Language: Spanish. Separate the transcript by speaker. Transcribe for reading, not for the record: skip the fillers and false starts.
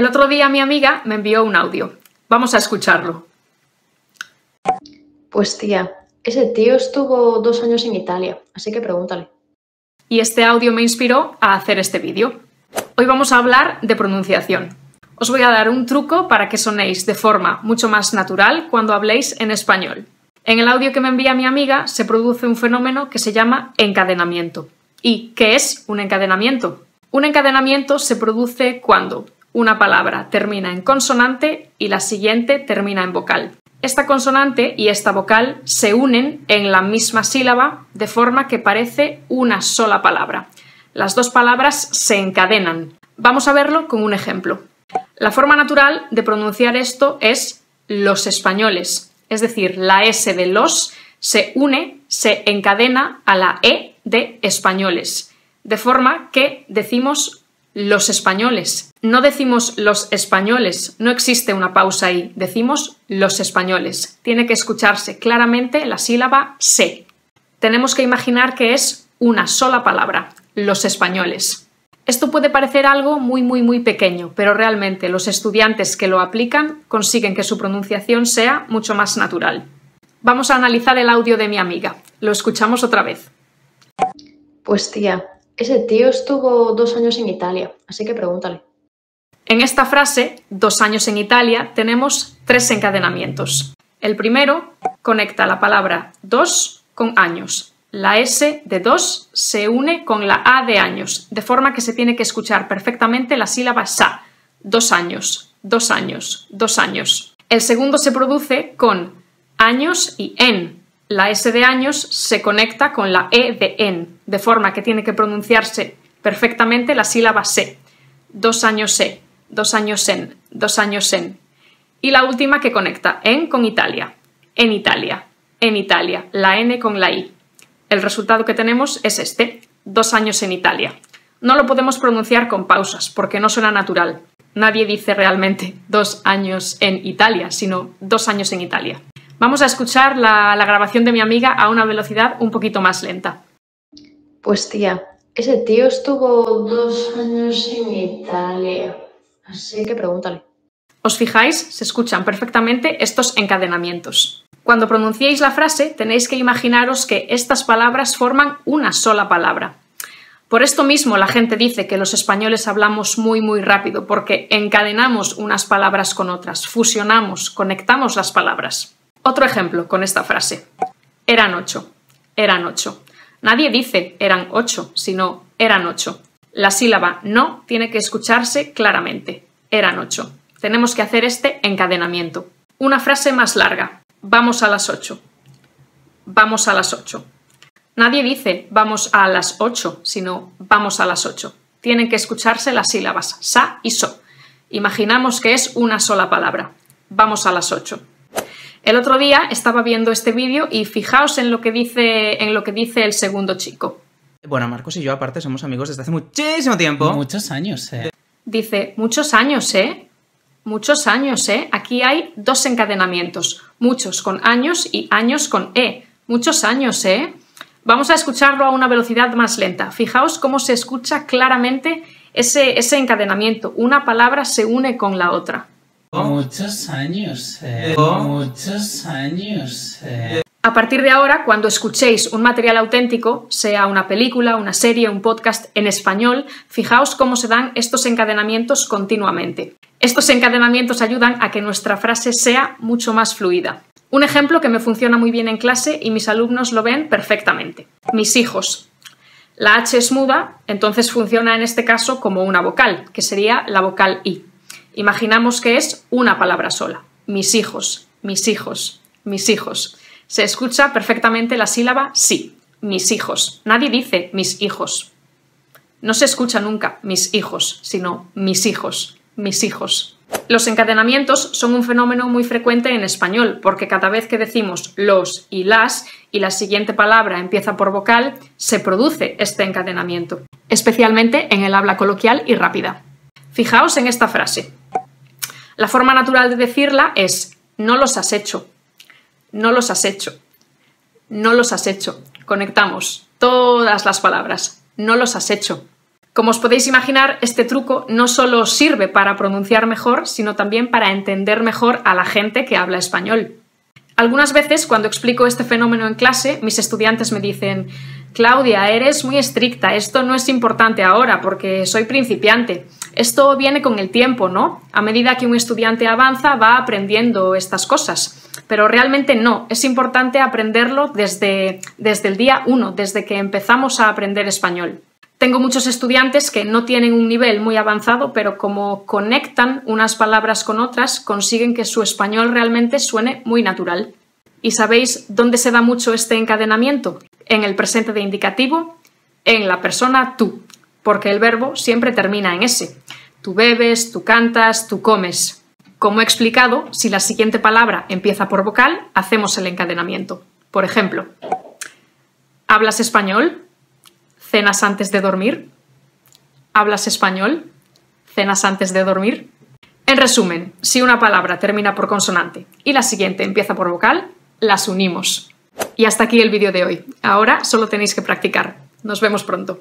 Speaker 1: El otro día mi amiga me envió un audio. Vamos a escucharlo.
Speaker 2: Pues tía, ese tío estuvo 2 años en Italia, así que pregúntale.
Speaker 1: Y este audio me inspiró a hacer este vídeo. Hoy vamos a hablar de pronunciación. Os voy a dar un truco para que sonéis de forma mucho más natural cuando habléis en español. En el audio que me envía mi amiga se produce un fenómeno que se llama encadenamiento. ¿Y qué es un encadenamiento? Un encadenamiento se produce cuando una palabra termina en consonante y la siguiente termina en vocal. Esta consonante y esta vocal se unen en la misma sílaba de forma que parece una sola palabra. Las dos palabras se encadenan. Vamos a verlo con un ejemplo. La forma natural de pronunciar esto es los españoles, es decir, la S de los se une, se encadena a la E de españoles, de forma que decimos los españoles. No decimos los españoles, no existe una pausa ahí, decimos los españoles. Tiene que escucharse claramente la sílaba se. Tenemos que imaginar que es una sola palabra, los españoles. Esto puede parecer algo muy pequeño, pero realmente los estudiantes que lo aplican consiguen que su pronunciación sea mucho más natural. Vamos a analizar el audio de mi amiga. Lo escuchamos otra vez.
Speaker 2: Pues tía, ese tío estuvo 2 años en Italia, así que pregúntale.
Speaker 1: En esta frase, 2 años en Italia, tenemos 3 encadenamientos. El primero conecta la palabra dos con años. La S de dos se une con la A de años, de forma que se tiene que escuchar perfectamente la sílaba sa. 2 años, 2 años, 2 años. El segundo se produce con años y en. La S de años se conecta con la E de en, de forma que tiene que pronunciarse perfectamente la sílaba se. 2 años se, 2 años en, 2 años en. Y la última que conecta en con Italia. En Italia, en Italia, la N con la I. El resultado que tenemos es este, 2 años en Italia. No lo podemos pronunciar con pausas porque no suena natural. Nadie dice realmente 2 años en Italia, sino 2 años en Italia. Vamos a escuchar la grabación de mi amiga a una velocidad un poquito más lenta.
Speaker 2: Pues tía, ese tío estuvo 2 años en Italia, así que pregúntale.
Speaker 1: ¿Os fijáis? Se escuchan perfectamente estos encadenamientos. Cuando pronunciéis la frase tenéis que imaginaros que estas palabras forman una sola palabra. Por esto mismo la gente dice que los españoles hablamos muy rápido, porque encadenamos unas palabras con otras, fusionamos, conectamos las palabras. Otro ejemplo con esta frase. Eran 8, eran 8. Nadie dice eran 8, sino eran 8. La sílaba no tiene que escucharse claramente. Eran 8. Tenemos que hacer este encadenamiento. Una frase más larga. Vamos a las 8. Vamos a las 8. Nadie dice vamos a las 8, sino vamos a las 8. Tienen que escucharse las sílabas sa y so. Imaginamos que es una sola palabra. Vamos a las 8. El otro día estaba viendo este vídeo y fijaos en lo que dice el segundo chico.
Speaker 3: Bueno, Marcos y yo aparte somos amigos desde hace muchísimo tiempo.
Speaker 4: Muchos años,
Speaker 1: Dice, muchos años, ¿eh? Muchos años, ¿eh? Aquí hay 2 encadenamientos. Muchos con años y años con e. Muchos años, ¿eh? Vamos a escucharlo a una velocidad más lenta. Fijaos cómo se escucha claramente ese encadenamiento. Una palabra se une con la otra.
Speaker 4: Muchos años, muchos años.
Speaker 1: A partir de ahora, cuando escuchéis un material auténtico, sea una película, una serie, un podcast en español, fijaos cómo se dan estos encadenamientos continuamente. Estos encadenamientos ayudan a que nuestra frase sea mucho más fluida. Un ejemplo que me funciona muy bien en clase y mis alumnos lo ven perfectamente. Mis hijos. La H es muda, entonces funciona en este caso como una vocal, que sería la vocal I. Imaginamos que es una palabra sola. Mis hijos, mis hijos, mis hijos. Se escucha perfectamente la sílaba sí, mis hijos. Nadie dice mis hijos. No se escucha nunca mis hijos, sino mis hijos, mis hijos. Los encadenamientos son un fenómeno muy frecuente en español, porque cada vez que decimos los y las y la siguiente palabra empieza por vocal, se produce este encadenamiento, especialmente en el habla coloquial y rápida. Fijaos en esta frase. La forma natural de decirla es no los has hecho. No los has hecho. No los has hecho. Conectamos todas las palabras. No los has hecho. Como os podéis imaginar, este truco no solo sirve para pronunciar mejor, sino también para entender mejor a la gente que habla español. Algunas veces, cuando explico este fenómeno en clase, mis estudiantes me dicen: Claudia, eres muy estricta, esto no es importante ahora porque soy principiante. Esto viene con el tiempo, ¿no? A medida que un estudiante avanza, va aprendiendo estas cosas. Pero realmente no, es importante aprenderlo desde el día 1, desde que empezamos a aprender español. Tengo muchos estudiantes que no tienen un nivel muy avanzado, pero como conectan unas palabras con otras, consiguen que su español realmente suene muy natural. ¿Y sabéis dónde se da mucho este encadenamiento? En el presente de indicativo, en la persona tú, porque el verbo siempre termina en ese. Tú bebes, tú cantas, tú comes. Como he explicado, si la siguiente palabra empieza por vocal, hacemos el encadenamiento. Por ejemplo, ¿hablas español? ¿Cenas antes de dormir? ¿Hablas español? ¿Cenas antes de dormir? En resumen, si una palabra termina por consonante y la siguiente empieza por vocal, las unimos. Y hasta aquí el vídeo de hoy. Ahora solo tenéis que practicar. Nos vemos pronto.